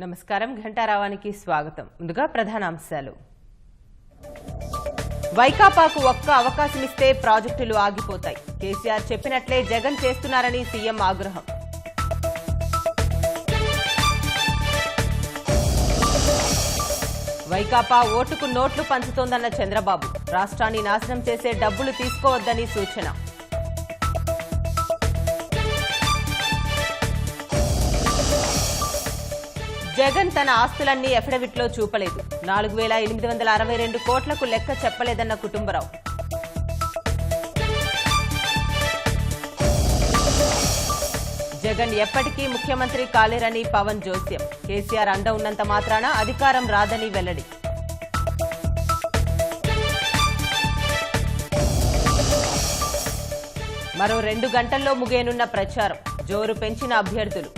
నమస్కారం ఘంటారావానికి స్వాగతం. ముందుగా ప్రధానాంశాలు. వైకాపాకు ఒక్క అవకాశం ఇస్తే ప్రాజెక్టులు ఆగిపోతాయి. కేసీఆర్ చెప్పినట్లే జగన్ చేస్తున్నారని సీఎం ఆగ్రహం. వైకాపా ఓటుకు నోట్లు పంచుతోందన్న చంద్రబాబు. రాష్ట్రాన్ని నాశనం చేసే డబ్బులు తీసుకోవద్దని సూచన. జగన్ తన ఆస్తులన్నీ ఎఫిడవిట్లో చూపలేదు. 4,862 కోట్లకు లెక్క చెప్పలేదన్న కుటుంబరావు. జగన్ ఎప్పటికీ ముఖ్యమంత్రి కాలేరని పవన్ జోస్యం. కేసీఆర్ అండ ఉన్నంత మాత్రాన అధికారం రాదని వెల్లడి. మరో 2 గంటల్లో ముగియనున్న ప్రచారం. జోరు పెంచిన అభ్యర్థులు.